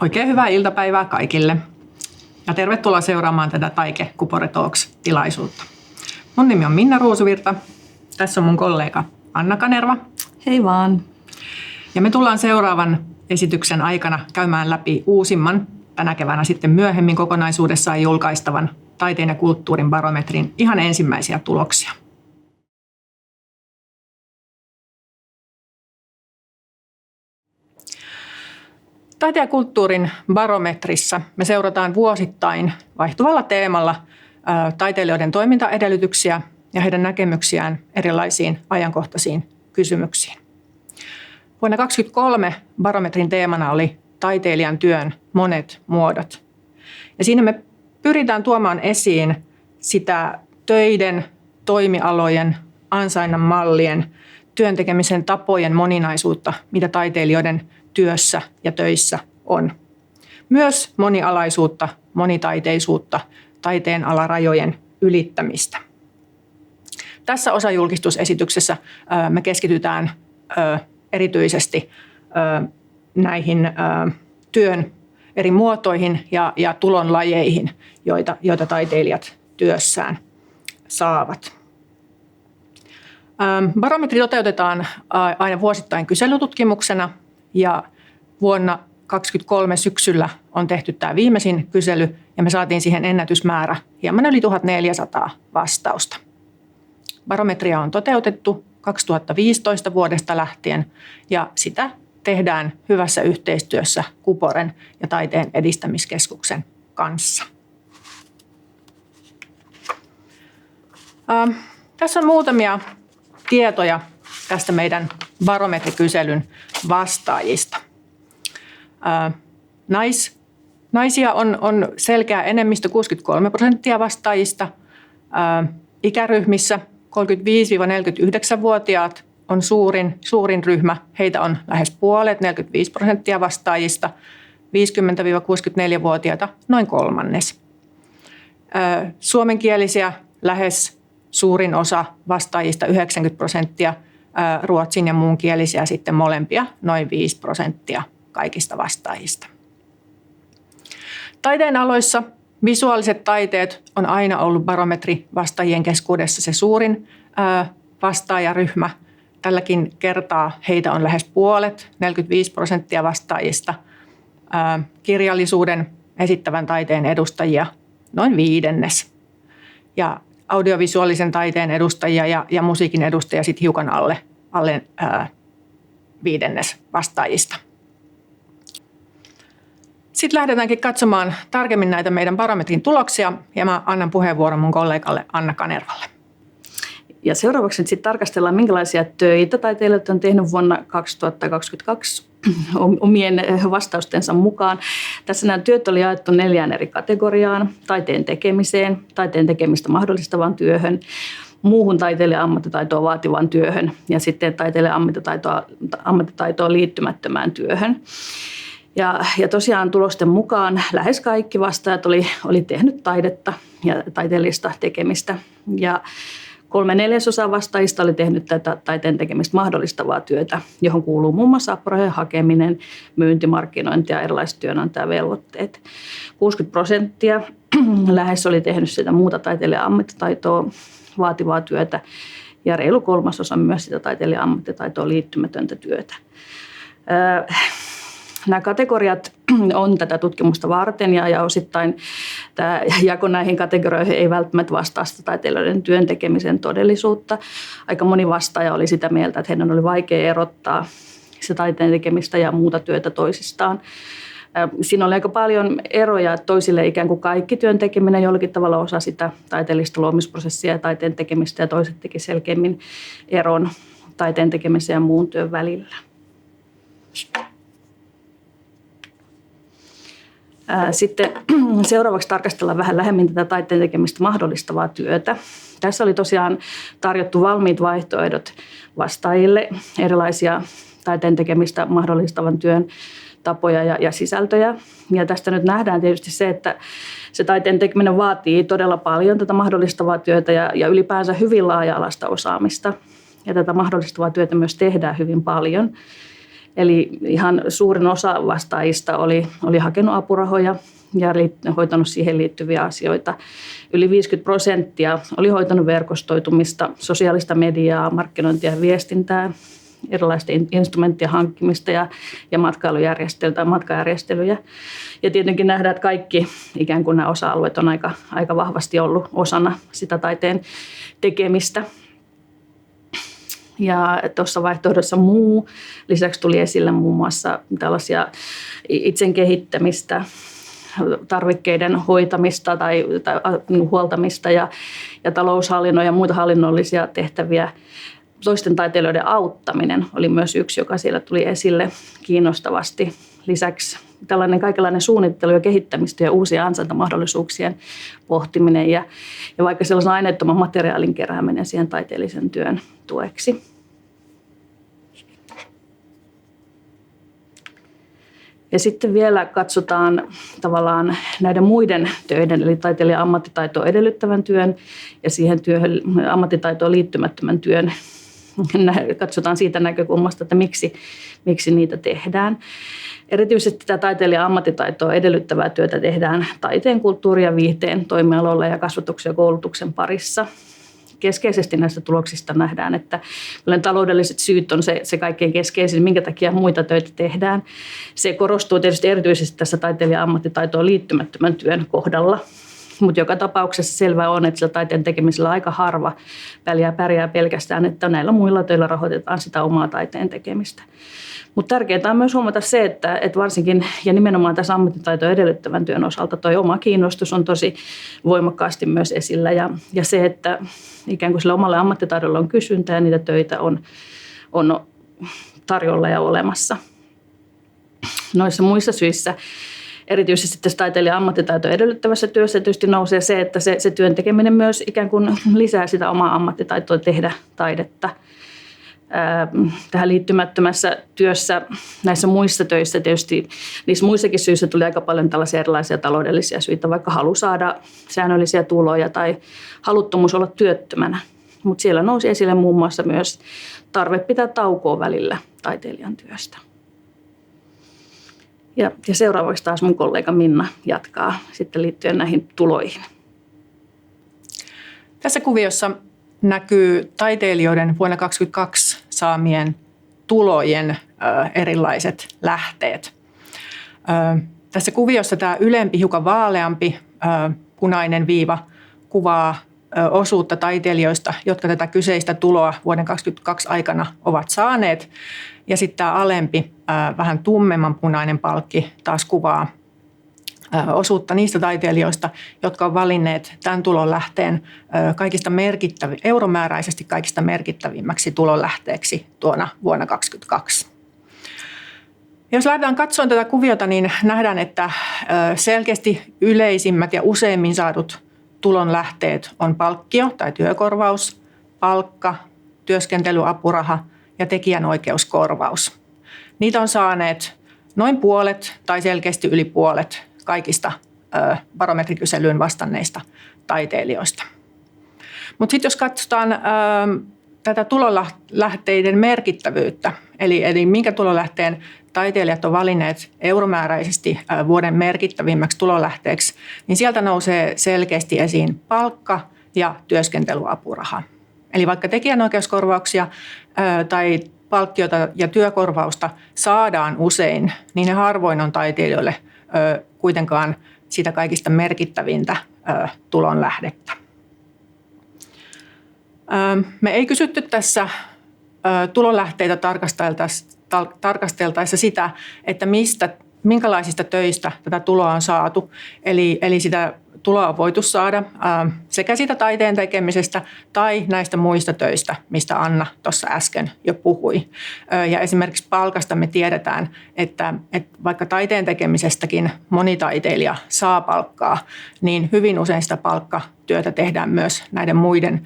Oikein hyvää iltapäivää kaikille ja tervetuloa seuraamaan tätä Taike Cupore Talks-tilaisuutta. Mun nimi on Minna Ruusuvirta. Tässä on mun kollega Anna Kanerva. Hei vaan. Ja me tullaan seuraavan esityksen aikana käymään läpi uusimman, tänä keväänä sitten myöhemmin kokonaisuudessaan julkaistavan taiteen ja kulttuurin barometrin ihan ensimmäisiä tuloksia. Taiteen ja kulttuurin barometrissa me seurataan vuosittain vaihtuvalla teemalla taiteilijoiden toimintaedellytyksiä ja heidän näkemyksiään erilaisiin ajankohtaisiin kysymyksiin. Vuonna 2023 barometrin teemana oli taiteilijan työn monet muodot. Ja siinä me pyritään tuomaan esiin sitä töiden, toimialojen, ansainnan mallien, työn tekemisen tapojen moninaisuutta, mitä taiteilijoiden työssä ja töissä on. Myös monialaisuutta, monitaiteisuutta, taiteen alarajojen ylittämistä. Tässä osajulkistusesityksessä me keskitytään erityisesti näihin työn eri muotoihin ja tulonlajeihin, joita taiteilijat työssään saavat. Barometri toteutetaan aina vuosittain kyselytutkimuksena ja vuonna 2023 syksyllä on tehty tämä viimeisin kysely ja me saatiin siihen ennätysmäärä hieman yli 1400 vastausta. Barometria on toteutettu 2015 vuodesta lähtien ja sitä tehdään hyvässä yhteistyössä Cuporen ja Taiteen edistämiskeskuksen kanssa. Tässä on muutamia tietoja tästä meidän barometrikyselyn vastaajista. Naisia on selkeä enemmistö, 63% vastaajista. Ikäryhmissä 35-49-vuotiaat on suurin ryhmä. Heitä on lähes puolet, 45% vastaajista. 50-64-vuotiaita noin kolmannes. Suomenkielisiä lähes suurin osa vastaajista, 90%, ruotsin ja muunkielisiä sitten molempia, noin 5% kaikista vastaajista. Taiteen aloissa visuaaliset taiteet on aina ollut barometrivastaajien keskuudessa se suurin vastaajaryhmä. Tälläkin kertaa heitä on lähes puolet, 45% vastaajista. Kirjallisuuden esittävän taiteen edustajia noin viidennes. Ja audiovisuaalisen taiteen edustajia ja musiikin edustajia sitten hiukan alle viidennes vastaajista. Sitten lähdetäänkin katsomaan tarkemmin näitä meidän barometrin tuloksia ja mä annan puheenvuoron mun kollegalle Anna Kanervalle. Ja seuraavaksi sitten tarkastellaan, minkälaisia töitä taiteilijat on tehnyt vuonna 2022 omien vastaustensa mukaan. Tässä nämä työt oli jaettu 4 eri kategoriaan: taiteen tekemiseen, taiteen tekemistä mahdollistavaan työhön, muuhun taiteilijan ammattitaitoa vaativaan työhön ja sitten taiteilijan ammattitaitoon liittymättömään työhön. Ja tosiaan tulosten mukaan lähes kaikki vastaajat oli tehnyt taidetta ja taiteellista tekemistä. Ja 3/4 vastaajista oli tehnyt tätä taiteen tekemistä mahdollistavaa työtä, johon kuuluu muun muassa apurahojen hakeminen, myynti, markkinointi ja erilaiset työnantajavelvoitteet. 60% lähes oli tehnyt sitä muuta taiteilijan ammattitaitoa vaativaa työtä ja reilu 1/3 myös sitä taiteilijan ammattitaitoon liittymätöntä työtä. Nämä kategoriat on tätä tutkimusta varten ja osittain tämä jako näihin kategorioihin ei välttämättä vastaa sitä taiteilijoiden työn tekemisen todellisuutta. Aika moni vastaaja oli sitä mieltä, että heidän oli vaikea erottaa se taiteen tekemistä ja muuta työtä toisistaan. Siinä oli aika paljon eroja, että toisille ikään kuin kaikki työn tekeminen jollakin tavalla osa sitä taiteellista luomisprosessia ja taiteen tekemistä ja toiset teki selkeämmin eron taiteen tekemisen ja muun työn välillä. Sitten seuraavaksi tarkastellaan vähän lähemmin tätä taiteen tekemistä mahdollistavaa työtä. Tässä oli tosiaan tarjottu valmiit vaihtoehdot vastaajille, erilaisia taiteen tekemistä mahdollistavan työn tapoja ja sisältöjä. Ja tästä nyt nähdään tietysti se, että se taiteen tekeminen vaatii todella paljon tätä mahdollistavaa työtä ja ylipäänsä hyvin laaja-alaista osaamista. Ja tätä mahdollistavaa työtä myös tehdään hyvin paljon. Eli ihan suurin osa vastaajista oli hakenut apurahoja ja hoitanut siihen liittyviä asioita. Yli 50% oli hoitanut verkostoitumista, sosiaalista mediaa, markkinointia ja viestintää, erilaisten instrumenttien hankkimista ja matkajärjestelyjä. Ja tietenkin nähdään, että kaikki ikään kuin nämä osa-alueet on aika vahvasti ollut osana sitä taiteen tekemistä. Ja tuossa vaihtoehdossa muu. Lisäksi tuli esille muun muassa tällaisia itsen kehittämistä, tarvikkeiden hoitamista tai huoltamista ja taloushallinnon ja muita hallinnollisia tehtäviä. Toisten taiteilijoiden auttaminen oli myös yksi, joka siellä tuli esille kiinnostavasti. Lisäksi tällainen kaikenlainen suunnittelu ja kehittämistä ja uusien ansaintamahdollisuuksien pohtiminen ja vaikka sellaisen aineettoman materiaalin kerääminen siihen taiteellisen työn tueksi. Ja sitten vielä katsotaan tavallaan näiden muiden töiden, eli taiteilijan ammattitaitoa edellyttävän työn ja siihen työhön ammattitaitoon liittymättömän työn. Katsotaan siitä näkökulmasta, että miksi niitä tehdään. Erityisesti tätä taiteilijan ammattitaitoa edellyttävää työtä tehdään taiteen, kulttuurin ja viihteen toimialoilla ja kasvatuksen ja koulutuksen parissa. Keskeisesti näistä tuloksista nähdään, että taloudelliset syyt on se kaikkein keskeisin, minkä takia muita töitä tehdään. Se korostuu tietysti erityisesti tässä taiteilijan ammattitaitoon liittymättömän työn kohdalla. Mutta joka tapauksessa selvää on, että sillä taiteen tekemisellä aika harva pärjää pelkästään, että näillä muilla töillä rahoitetaan sitä omaa taiteen tekemistä. Mutta tärkeää on myös huomata se, että varsinkin ja nimenomaan tässä ammattitaitoa edellyttävän työn osalta tuo oma kiinnostus on tosi voimakkaasti myös esillä. Ja se, että ikään kuin sillä omalla ammattitaidolla on kysyntää ja niitä töitä on tarjolla ja olemassa. Noissa muissa syissä erityisesti tässä taiteilijan ammattitaitoa edellyttävässä työssä tietysti nousee se, että se työn tekeminen myös ikään kuin lisää sitä omaa ammattitaitoa tehdä taidetta. Tähän liittymättömässä työssä näissä muissa töissä tietysti, niissä muissakin syissä tuli aika paljon tällaisia erilaisia taloudellisia syitä, vaikka halu saada säännöllisiä tuloja tai haluttomuus olla työttömänä. Mutta siellä nousi esille muun muassa myös tarve pitää taukoa välillä taiteilijan työstä. Ja seuraavaksi taas mun kollega Minna jatkaa sitten liittyen näihin tuloihin. Tässä kuviossa näkyy taiteilijoiden vuonna 2022 saamien tulojen erilaiset lähteet. Tässä kuviossa tämä ylempi, hiukan vaaleampi punainen viiva kuvaa osuutta taiteilijoista, jotka tätä kyseistä tuloa vuoden 2022 aikana ovat saaneet. Ja sitten tämä alempi, vähän tummemman punainen palkki taas kuvaa osuutta niistä taiteilijoista, jotka ovat valinneet tämän tulonlähteen euromääräisesti kaikista merkittävimmäksi tulonlähteeksi tuona vuonna 2022. Jos lähdetään katsomaan tätä kuviota, niin nähdään, että selkeästi yleisimmät ja useimmin saadut tulonlähteet on palkkio tai työkorvaus, palkka, työskentelyapuraha ja tekijänoikeuskorvaus. Niitä on saaneet noin puolet tai selkeästi yli puolet kaikista barometrikyselyyn vastanneista taiteilijoista. Mutta sitten jos katsotaan tätä tulonlähteiden merkittävyyttä, eli minkä tulonlähteen taiteilijat on valinneet euromääräisesti vuoden merkittävimmäksi tulonlähteeksi, niin sieltä nousee selkeästi esiin palkka ja työskentelyapuraha. Eli vaikka tekijänoikeuskorvauksia tai palkkiota ja työkorvausta saadaan usein, niin ne harvoin on taiteilijoille kuitenkaan sitä kaikista merkittävintä tulonlähdettä. Me ei kysytty tässä tulonlähteitä tarkasteltaessa sitä, että minkälaisista töistä tätä tuloa on saatu. Eli sitä tuloa on voitu saada sekä siitä taiteen tekemisestä tai näistä muista töistä, mistä Anna tuossa äsken jo puhui. Ja esimerkiksi palkasta me tiedetään, että vaikka taiteen tekemisestäkin moni taiteilija saa palkkaa, niin hyvin usein sitä palkkatyötä tehdään myös näiden muiden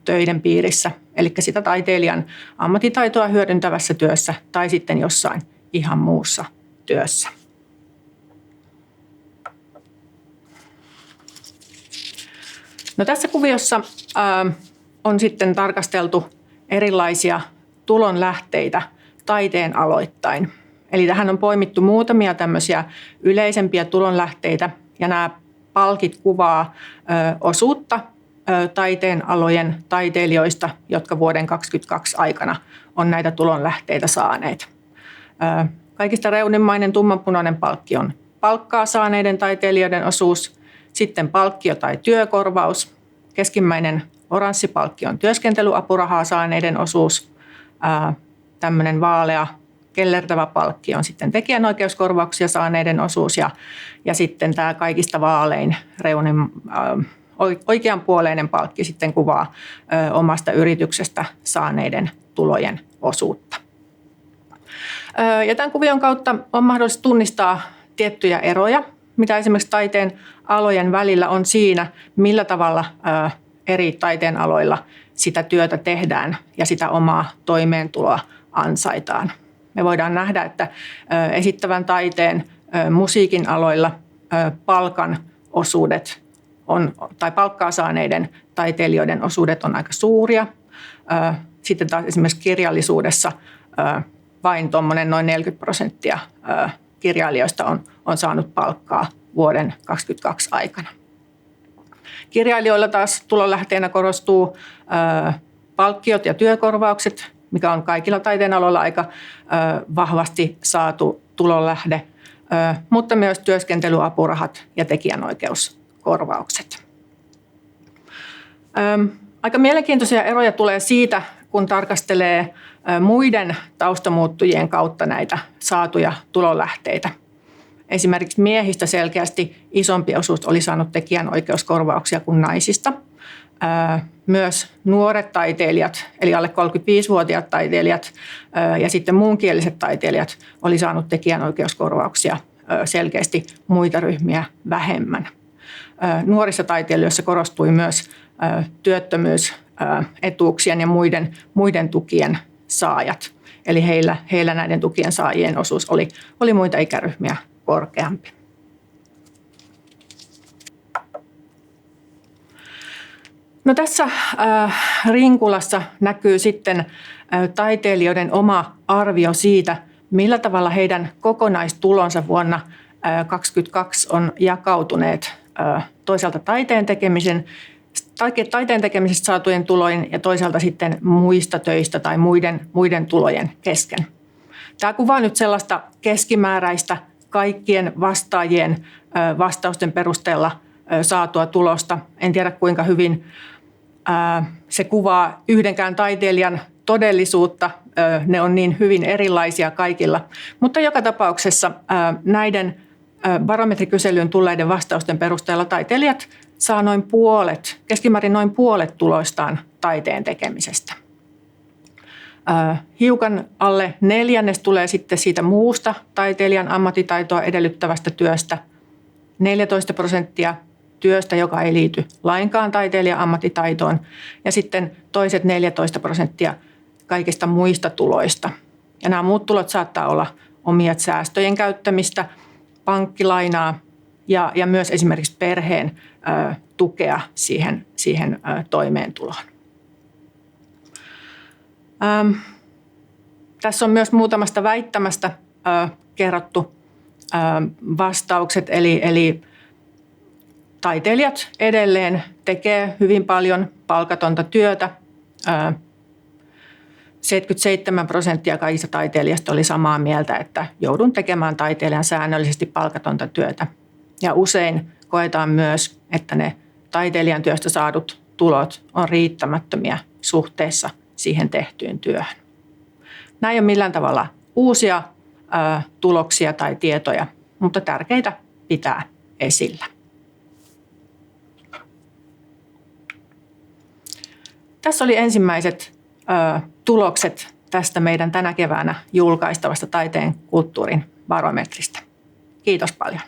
töiden piirissä. Eli sitä taiteilijan ammattitaitoa hyödyntävässä työssä tai sitten jossain ihan muussa työssä. No, tässä kuviossa on sitten tarkasteltu erilaisia tulonlähteitä taiteen aloittain. Eli tähän on poimittu muutamia tämmöisiä yleisempiä tulonlähteitä, ja nämä palkit kuvaa osuutta taiteen alojen taiteilijoista, jotka vuoden 2022 aikana on näitä tulonlähteitä saaneet. Kaikista reunimmainen tummanpunainen palkki on palkkaa saaneiden taiteilijoiden osuus, sitten palkkio tai työkorvaus, keskimmäinen oranssi palkki on työskentelyapurahaa saaneiden osuus, tämmöinen vaalea kellertävä palkki on sitten tekijänoikeuskorvauksia saaneiden osuus, ja sitten tämä kaikista vaalein oikeanpuoleinen palkki sitten kuvaa omasta yrityksestä saaneiden tulojen osuutta. Ja tämän kuvion kautta on mahdollista tunnistaa tiettyjä eroja, mitä esimerkiksi taiteen alojen välillä on siinä, millä tavalla eri taiteen aloilla sitä työtä tehdään ja sitä omaa toimeentuloa ansaitaan. Me voidaan nähdä, että esittävän taiteen, musiikin aloilla palkan osuudet tai palkkaa saaneiden taiteilijoiden osuudet on aika suuria. Sitten taas esimerkiksi kirjallisuudessa vain tuommoinen noin 40% kirjailijoista on saanut palkkaa vuoden 2022 aikana. Kirjailijoilla taas tulonlähteenä korostuu palkkiot ja työkorvaukset, mikä on kaikilla taiteenaloilla aika vahvasti saatu tulonlähde, mutta myös työskentelyapurahat ja tekijänoikeuskorvaukset. Aika mielenkiintoisia eroja tulee siitä, kun tarkastelee muiden taustamuuttujien kautta näitä saatuja tulonlähteitä. Esimerkiksi miehistä selkeästi isompi osuus oli saanut tekijänoikeuskorvauksia kuin naisista. Myös nuoret taiteilijat, eli alle 35-vuotiaat taiteilijat ja sitten muunkieliset taiteilijat oli saanut tekijänoikeuskorvauksia selkeästi muita ryhmiä vähemmän. Nuorissa taiteilijoissa korostui myös työttömyysetuuksien ja muiden tukien saajat. Eli heillä näiden tukien saajien osuus oli muita ikäryhmiä korkeampi. No tässä rinkulassa näkyy sitten taiteilijoiden oma arvio siitä, millä tavalla heidän kokonaistulonsa vuonna 2022 on jakautuneet toisaalta taiteen tekemisestä saatujen tulojen ja toisaalta sitten muista töistä tai muiden tulojen kesken. Tämä kuvaa nyt sellaista keskimääräistä kaikkien vastaajien vastausten perusteella saatua tulosta. En tiedä kuinka hyvin se kuvaa yhdenkään taiteilijan todellisuutta. Ne on niin hyvin erilaisia kaikilla. Mutta joka tapauksessa näiden barometrikyselyyn tulleiden vastausten perusteella taiteilijat saa keskimäärin noin puolet tuloistaan taiteen tekemisestä. Hiukan alle neljännes tulee sitten siitä muusta taiteilijan ammattitaitoa edellyttävästä työstä, 14% työstä, joka ei liity lainkaan taiteilijan ammattitaitoon, ja sitten toiset 14% kaikista muista tuloista. Ja nämä muut tulot saattaa olla omia säästöjen käyttämistä, pankkilainaa ja myös esimerkiksi perheen tukea siihen toimeentuloon. Tässä on myös muutamasta väittämästä kerrottu vastaukset, eli taiteilijat edelleen tekee hyvin paljon palkatonta työtä. 77% kaikista taiteilijasta oli samaa mieltä, että joudun tekemään taiteilijan säännöllisesti palkatonta työtä. Ja usein koetaan myös, että ne taiteilijan työstä saadut tulot on riittämättömiä suhteessa siihen tehtyyn työhön. Nämä ei ole millään tavalla uusia tuloksia tai tietoja, mutta tärkeitä pitää esillä. Tässä oli ensimmäiset tulokset tästä meidän tänä keväänä julkaistavasta taiteen kulttuurin barometristä. Kiitos paljon.